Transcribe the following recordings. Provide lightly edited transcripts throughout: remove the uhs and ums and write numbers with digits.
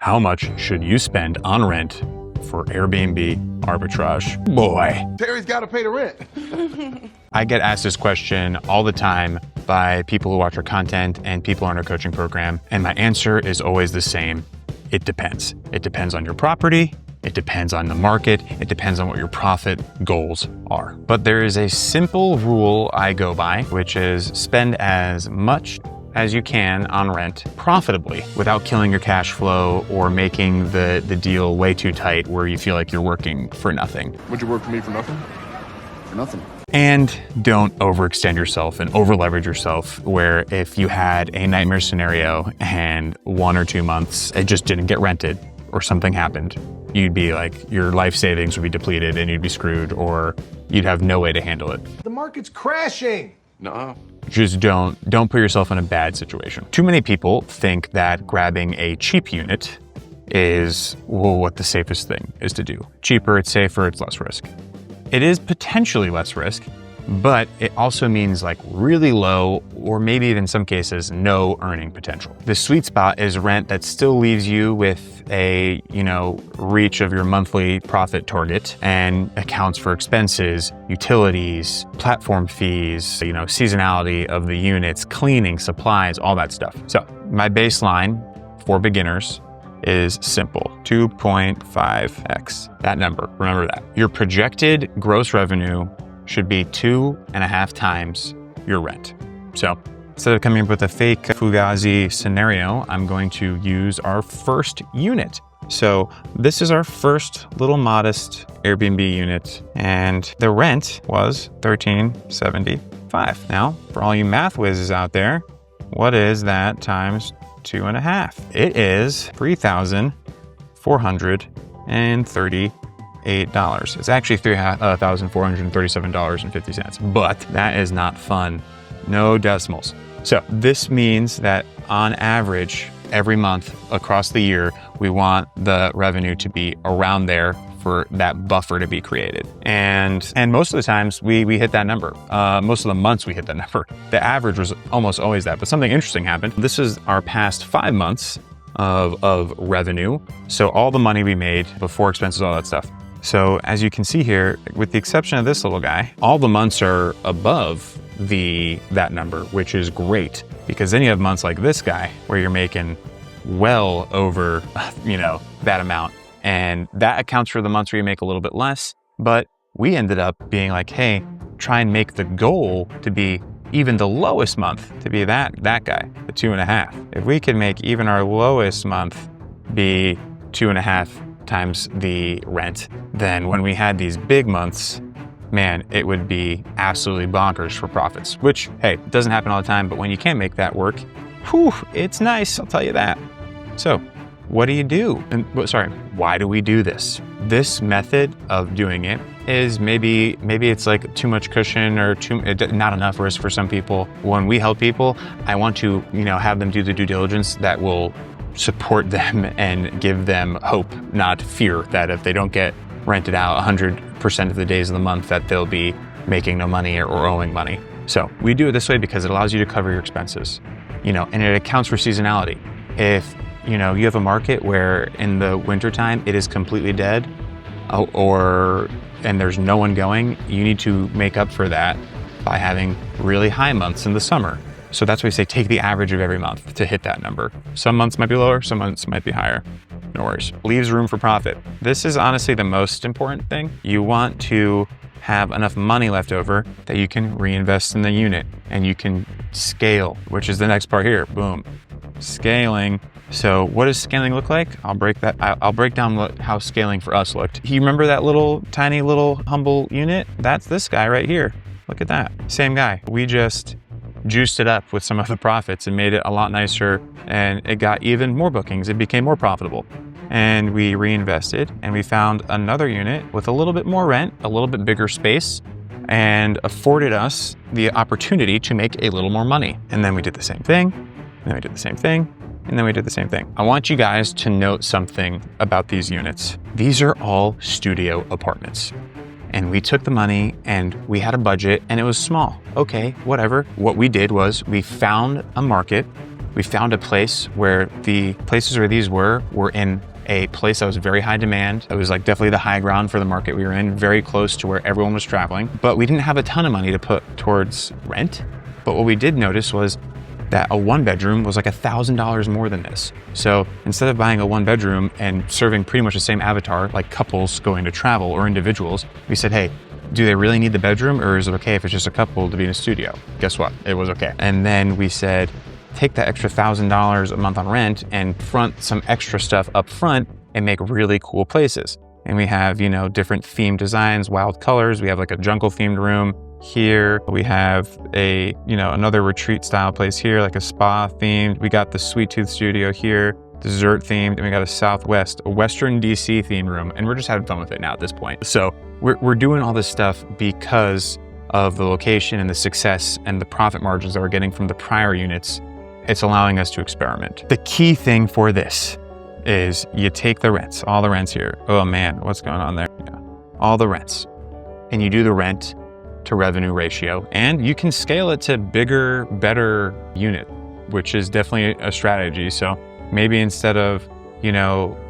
How much should you spend on rent for Airbnb arbitrage? Boy. Terry's got to pay the rent. I get asked this question all the time by people who watch our content and people on our coaching program. And my answer is always the same. It depends. It depends on your property. It depends on the market. It depends on what your profit goals are. But there is a simple rule I go by, which is spend as much as you can on rent profitably without killing your cash flow or making the deal way too tight where you feel like you're working for nothing. Would you work for me for nothing? For nothing. And don't overextend yourself and overleverage yourself where if you had a nightmare scenario and 1 or 2 months it just didn't get rented or something happened, you'd be like, your life savings would be depleted and you'd be screwed, or you'd have no way to handle it. The market's crashing. No. Just don't put yourself in a bad situation. Too many people think that grabbing a cheap unit is, well, what the safest thing is to do. Cheaper, it's safer, it's less risk. It is potentially less risk, but it also means like really low, or maybe even in some cases, no earning potential. The sweet spot is rent that still leaves you with a, reach of your monthly profit target and accounts for expenses, utilities, platform fees, seasonality of the units, cleaning, supplies, all that stuff. So my baseline for beginners is simple, 2.5x. That number, remember that. Your projected gross revenue should be 2.5 times your rent. So instead of coming up with a fake Fugazi scenario, I'm going to use our first unit. So this is our first little modest Airbnb unit, and the rent was $13.75. Now, for all you math whizzes out there, what is that times 2.5? It is $3,438. It's actually $3,437.50, but that is not fun. No decimals. So this means that on average, every month across the year, we want the revenue to be around there for that buffer to be created. And most of the times we hit that number. Most of the months we hit that number. The average was almost always that, but something interesting happened. This is our past 5 months of revenue. So all the money we made before expenses, all that stuff. So as you can see here, with the exception of this little guy, all the months are above that number, which is great, because then you have months like this guy where you're making well over, that amount. And that accounts for the months where you make a little bit less. But we ended up being like, hey, try and make the goal to be even the lowest month to be that guy, the 2.5. If we could make even our lowest month be 2.5 times the rent, then when we had these big months, man, it would be absolutely bonkers for profits, which, hey, it doesn't happen all the time, but when you can make that work, it's nice, I'll tell you that. So what do you do? Why do we do this? This method of doing it is maybe it's like too much cushion or not enough risk for some people. When we help people, I want to, have them do the due diligence that will support them and give them hope, not fear that if they don't get rented out 100% of the days of the month that they'll be making no money or owing money. So we do it this way because it allows you to cover your expenses, and it accounts for seasonality. If you have a market where in the wintertime it is completely dead and there's no one going, you need to make up for that by having really high months in the summer. So that's why we say take the average of every month to hit that number. Some months might be lower, some months might be higher. No worries. Leaves room for profit. This is honestly the most important thing. You want to have enough money left over that you can reinvest in the unit and you can scale, which is the next part here. Boom. Scaling. So what does scaling look like? I'll break down how scaling for us looked. You remember that tiny little humble unit? That's this guy right here. Look at that. Same guy. We just juiced it up with some of the profits and made it a lot nicer, and it got even more bookings. It became more profitable. And we reinvested and we found another unit with a little bit more rent, a little bit bigger space, and afforded us the opportunity to make a little more money. And then we did the same thing, and then we did the same thing, and then we did the same thing. I want you guys to note something about these units. These are all studio apartments. And we took the money and we had a budget and it was small. Okay, whatever. What we did was we found a market we found a place where the places where these were in a place that was very high demand. It was like definitely the high ground for the market we were in, very close to where everyone was traveling, but we didn't have a ton of money to put towards rent. But what we did notice was that a 1-bedroom was like $1,000 more than this. So instead of buying a 1-bedroom and serving pretty much the same avatar, like couples going to travel or individuals, we said, hey, do they really need the bedroom, or is it okay if it's just a couple to be in a studio? Guess what? It was okay. And then we said, take that extra $1,000 a month on rent and front some extra stuff up front and make really cool places. And we have, different themed designs, wild colors. We have like a jungle themed room here. We have another retreat style place here, like a spa themed. We got the Sweet Tooth studio here, dessert themed, and we got a Western DC themed room. And we're just having fun with it now at this point. So we're doing all this stuff because of the location and the success and the profit margins that we're getting from the prior units. It's allowing us to experiment. The key thing for this is you take the rents, all the rents here. Oh man, what's going on there? Yeah. All the rents. And you do the rent to revenue ratio, and you can scale it to bigger, better unit, which is definitely a strategy. So maybe instead of,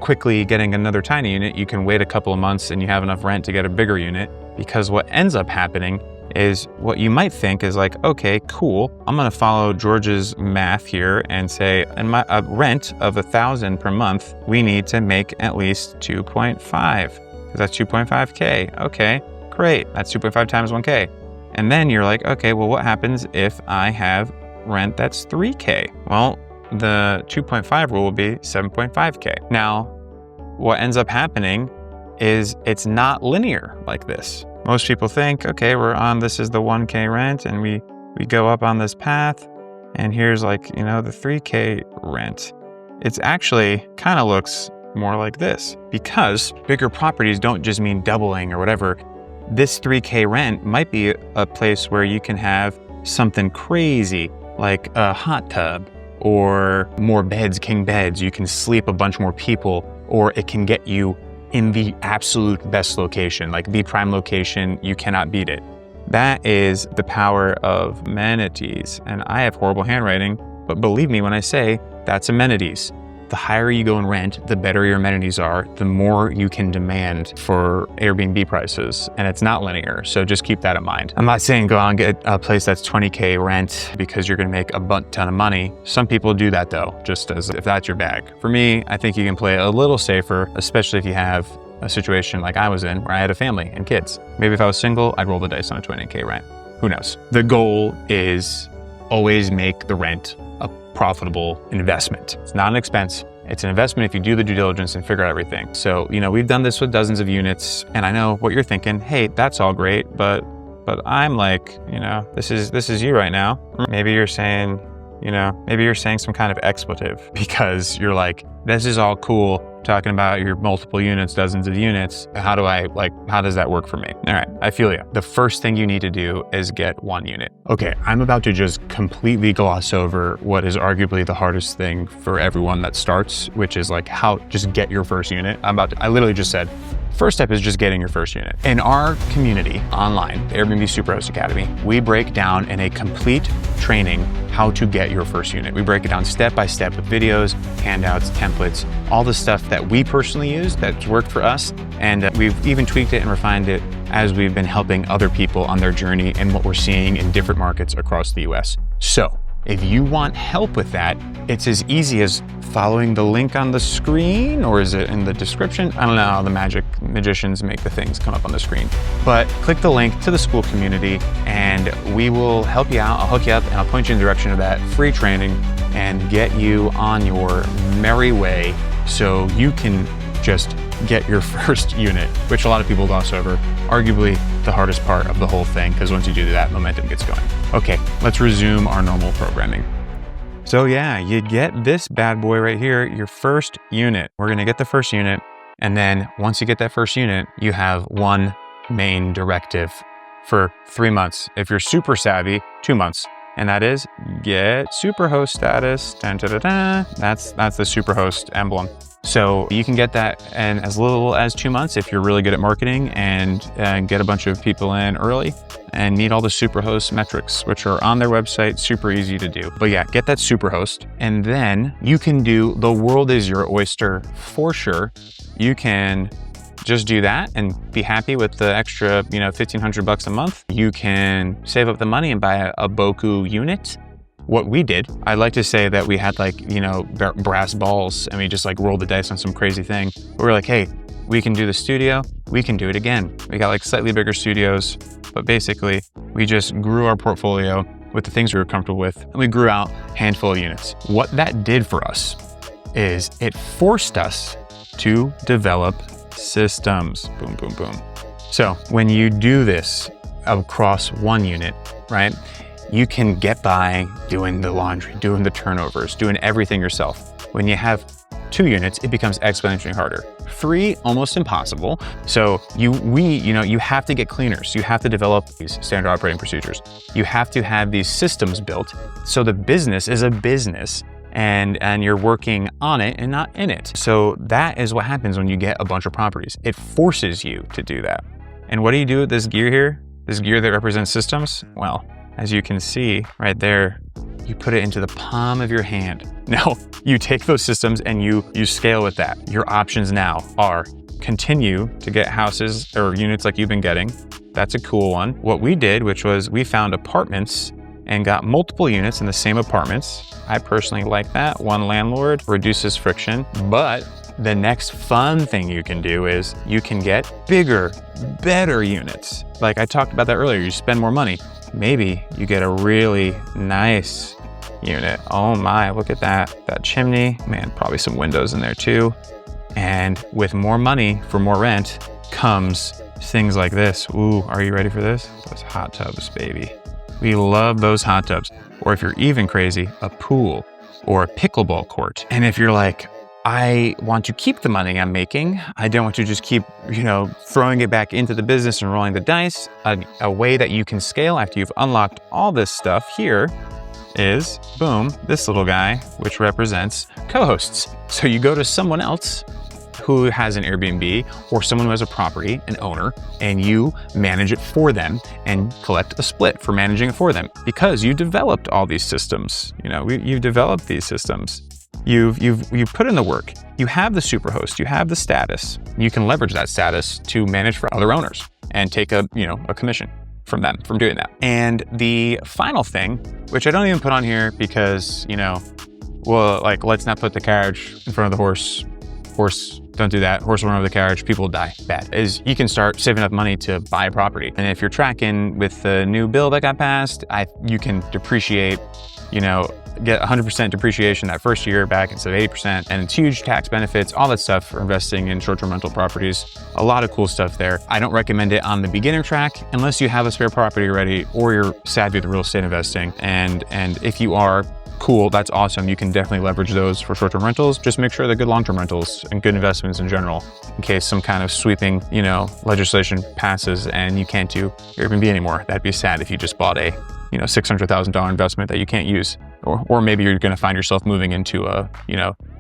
quickly getting another tiny unit, you can wait a couple of months and you have enough rent to get a bigger unit, because what ends up happening is what you might think is like, okay, cool. I'm gonna follow George's math here and say, in my rent of $1,000 per month, we need to make at least 2.5, because that's 2.5K. Okay, great. That's 2.5 times 1K. And then you're like, okay, well, what happens if I have rent that's 3K? Well, the 2.5 rule will be 7.5K. Now, what ends up happening is it's not linear like this. Most people think, okay, this is the 1K rent, and we go up on this path, and here's like, the 3K rent. It's actually kind of looks more like this, because bigger properties don't just mean doubling or whatever. This 3K rent might be a place where you can have something crazy like a hot tub or more beds, king beds. You can sleep a bunch more people, or it can get you in the absolute best location, like the prime location. You cannot beat it. That is the power of amenities. And I have horrible handwriting, but believe me when I say that's amenities. The higher you go in rent, the better your amenities are, the more you can demand for Airbnb prices, and it's not linear, so just keep that in mind. I'm not saying go out and get a place that's 20K rent because you're gonna make a ton of money. Some people do that though, just as if that's your bag. For me, I think you can play a little safer, especially if you have a situation like I was in where I had a family and kids. Maybe if I was single, I'd roll the dice on a 20K rent. Who knows? The goal is always make the rent a profitable investment. It's not an expense. It's an investment if you do the due diligence and figure out everything. So, we've done this with dozens of units, and I know what you're thinking, hey, that's all great, but I'm like, this is you right now. Maybe you're saying, some kind of expletive, because you're like, this is all cool, talking about your multiple units, dozens of units. How does that work for me? All right, I feel you. The first thing you need to do is get one unit. Okay, I'm about to just completely gloss over what is arguably the hardest thing for everyone that starts, which is like just get your first unit. I literally just said, first step is just getting your first unit. In our community online, the Airbnb Superhost Academy, we break down in a complete training how to get your first unit. We break it down step by step with videos, handouts, templates, all the stuff that we personally use that's worked for us. And we've even tweaked it and refined it as we've been helping other people on their journey and what we're seeing in different markets across the US. So if you want help with that, it's as easy as following the link on the screen, or is it in the description? I don't know how the magicians make the things come up on the screen. But click the link to the school community and we will help you out. I'll hook you up and I'll point you in the direction of that free training and get you on your merry way so you can just get your first unit, which a lot of people gloss over. Arguably the hardest part of the whole thing, because once you do that, momentum gets going. Okay, let's resume our normal programming. So yeah, you get this bad boy right here, your first unit. We're gonna get the first unit, and then once you get that first unit, you have one main directive for 3 months. If you're super savvy, 2 months. And that is get Superhost status. Dun, dun, dun, dun. That's the Superhost emblem. So you can get that in as little as 2 months if you're really good at marketing and get a bunch of people in early and meet all the Superhost metrics, which are on their website, super easy to do. But yeah, get that Superhost, and then you can do the world is your oyster for sure. You can just do that and be happy with the extra, $1,500 a month. You can save up the money and buy a Boku unit. What we did, I like to say that we had brass balls and we just rolled the dice on some crazy thing. We were like, hey, we can do the studio, we can do it again. We got slightly bigger studios, but basically we just grew our portfolio with the things we were comfortable with, and we grew out a handful of units. What that did for us is it forced us to develop systems. Boom, boom, boom. So when you do this across one unit, right, you can get by doing the laundry, doing the turnovers, doing everything yourself. When you have 2 units, it becomes exponentially harder. 3, almost impossible. So you have to get cleaners. You have to develop these standard operating procedures. You have to have these systems built so the business is a business and you're working on it and not in it. So that is what happens when you get a bunch of properties. It forces you to do that. And what do you do with this gear here? This gear that represents systems? Well, as you can see right there, you put it into the palm of your hand. Now, you take those systems and you scale with that. Your options now are continue to get houses or units like you've been getting. That's a cool one. What we did, which was we found apartments and got multiple units in the same apartments. I personally like that. One landlord reduces friction, but the next fun thing you can do is you can get bigger, better units. Like I talked about that earlier, you spend more money. Maybe you get a really nice unit. Oh my, look at that chimney. Man, probably some windows in there too. And with more money for more rent comes things like this. Ooh, are you ready for this? Those hot tubs, baby. We love those hot tubs. Or if you're even crazy, a pool or a pickleball court. And if you're like, I want to keep the money I'm making. I don't want to just keep, throwing it back into the business and rolling the dice. A way that you can scale after you've unlocked all this stuff here is, boom, this little guy, which represents co-hosts. So you go to someone else who has an Airbnb or someone who has a property, an owner, and you manage it for them and collect a split for managing it for them because you developed all these systems. You've developed these systems. You've put in the work. You have the Superhost, you have the status. You can leverage that status to manage for other owners and take a commission from them from doing that. And the final thing, which I don't even put on here because, let's not put the carriage in front of the horse. Horse, don't do that. Horse will run over the carriage, people will die. Bad. Is you can start saving up money to buy a property. And if you're tracking with the new bill that got passed, you can depreciate, get 100% depreciation that first year back instead of 80%, and it's huge tax benefits, all that stuff for investing in short-term rental properties. A lot of cool stuff there. I don't recommend it on the beginner track unless you have a spare property already or you're savvy with real estate investing. And if you are, cool, that's awesome. You can definitely leverage those for short-term rentals. Just make sure they're good long-term rentals and good investments in general in case some kind of sweeping, legislation passes and you can't do Airbnb anymore. That'd be sad if you just bought a, $600,000 investment that you can't use. Or maybe you're going to find yourself moving into a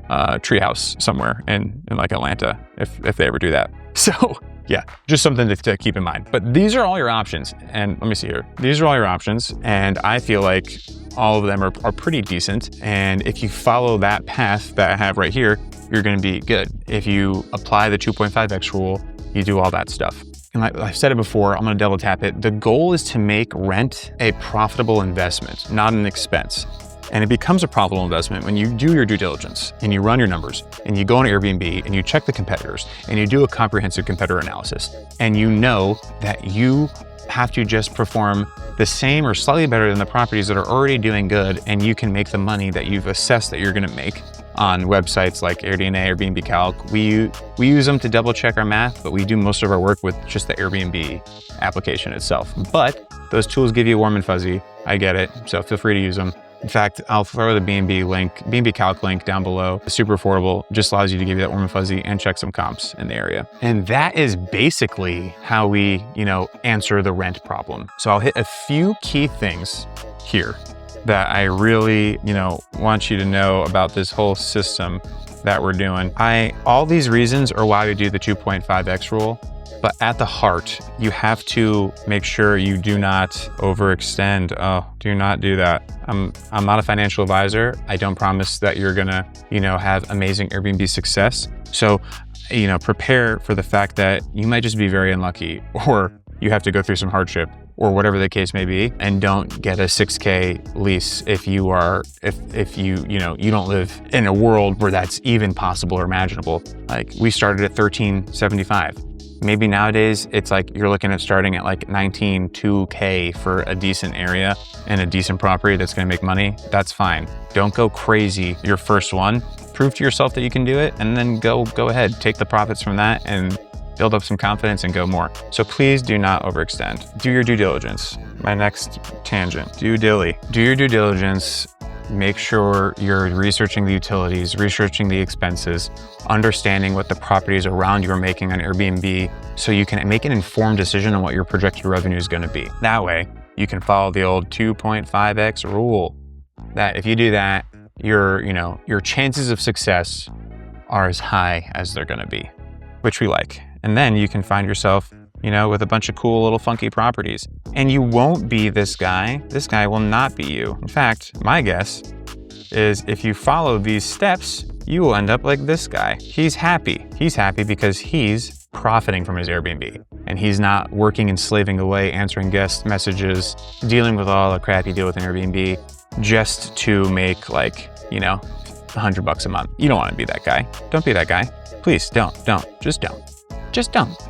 treehouse somewhere in Atlanta if they ever do that. So yeah, just something to keep in mind. But these are all your options. And let me see here. These are all your options. And I feel like all of them are pretty decent. And if you follow that path that I have right here, you're going to be good. If you apply the 2.5x rule, you do all that stuff. And like I've said it before, I'm going to double tap it. The goal is to make rent a profitable investment, not an expense. And it becomes a profitable investment when you do your due diligence and you run your numbers and you go on Airbnb and you check the competitors and you do a comprehensive competitor analysis. And you know that you have to just perform the same or slightly better than the properties that are already doing good, and you can make the money that you've assessed that you're going to make on websites like AirDNA, Airbnb Calc. We use them to double check our math, but we do most of our work with just the Airbnb application itself. But those tools give you a warm and fuzzy. I get it. So feel free to use them. In fact, I'll throw the BNB Calc link down below. It's super affordable, just allows you to give you that warm and fuzzy and check some comps in the area. And that is basically how we, answer the rent problem. So I'll hit a few key things here. that I really, want you to know about this whole system that we're doing. All these reasons are why we do the 2.5x rule, but at the heart, you have to make sure you do not overextend. Oh, do not do that. I'm not a financial advisor. I don't promise that you're gonna, have amazing Airbnb success. So, prepare for the fact that you might just be very unlucky, or you have to go through some hardship, or whatever the case may be, and don't get a 6K lease if you don't live in a world where that's even possible or imaginable. Like, we started at $13.75. Maybe nowadays it's like you're looking at starting at like $19.2K for a decent area and a decent property that's gonna make money. That's fine. Don't go crazy your first one. Prove to yourself that you can do it, and then go ahead, take the profits from that and build up some confidence and go more. So please do not overextend. Do your due diligence. My next tangent, do your due diligence. Make sure you're researching the utilities, researching the expenses, understanding what the properties around you are making on Airbnb, so you can make an informed decision on what your projected revenue is going to be. That way, you can follow the old 2.5x rule. That if you do that, your chances of success are as high as they're going to be, which we like. And then you can find yourself, with a bunch of cool little funky properties. And you won't be this guy. This guy will not be you. In fact, my guess is if you follow these steps, you will end up like this guy. He's happy. He's happy because he's profiting from his Airbnb. And he's not working and slaving away, answering guest messages, dealing with all the crap you deal with in Airbnb just to make $100 a month. You don't want to be that guy. Don't be that guy. Please don't. Just don't.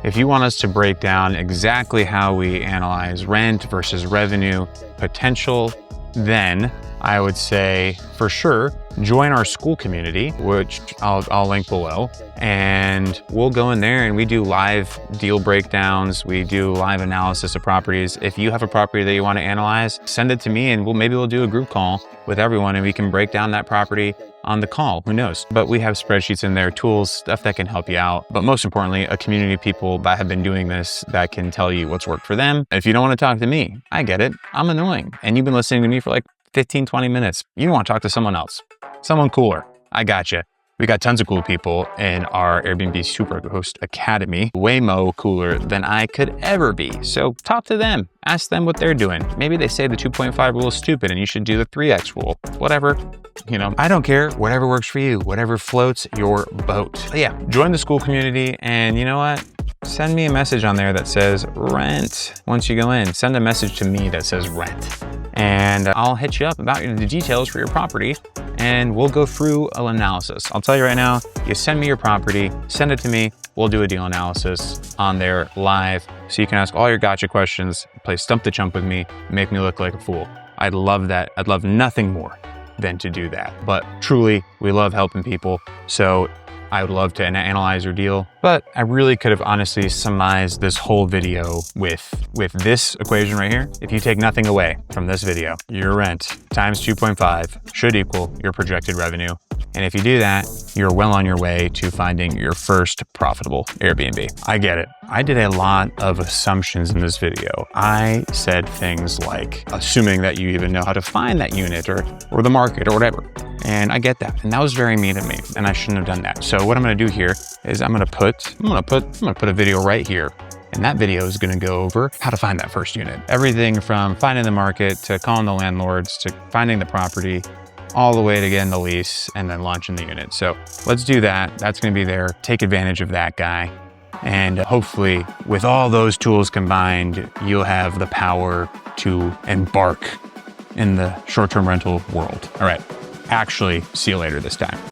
If you want us to break down exactly how we analyze rent versus revenue potential, then I would say for sure, join our school community, which I'll link below, and we'll go in there and we do live deal breakdowns. We do live analysis of properties. If you have a property that you want to analyze, send it to me and maybe we'll do a group call with everyone and we can break down that property on the call, who knows? But we have spreadsheets in there, tools, stuff that can help you out. But most importantly, a community of people that have been doing this that can tell you what's worked for them. If you don't want to talk to me, I get it. I'm annoying. And you've been listening to me for like 15, 20 minutes. You want to talk to someone else, someone cooler. I got you. We got tons of cool people in our Airbnb Superhost Academy, way more cooler than I could ever be. So talk to them, ask them what they're doing. Maybe they say the 2.5 rule is stupid and you should do the 3x rule, whatever. I don't care, whatever works for you, whatever floats your boat. But yeah, join the school community and you know what? Send me a message on there that says rent. Once you go in, send a message to me that says rent. And I'll hit you up about the details for your property and we'll go through an analysis. I'll tell you right now, you send me your property, send it to me, we'll do a deal analysis on there live so you can ask all your gotcha questions, play Stump the Chump with me, make me look like a fool. I'd love that. I'd love nothing more than to do that. But truly, we love helping people. So I would love to analyze your deal, but I really could have honestly surmised this whole video with this equation right here. If you take nothing away from this video, your rent times 2.5 should equal your projected revenue. And if you do that, you're well on your way to finding your first profitable Airbnb. I get it. I did a lot of assumptions in this video. I said things like assuming that you even know how to find that unit or the market or whatever. And I get that. And that was very mean of me. And I shouldn't have done that. So what I'm gonna do here is I'm gonna put a video right here. And that video is gonna go over how to find that first unit. Everything from finding the market to calling the landlords to finding the property, all the way to getting the lease and then launching the unit. So let's do that. That's gonna be there. Take advantage of that guy. And hopefully with all those tools combined, you'll have the power to embark in the short-term rental world. All right, actually, see you later this time.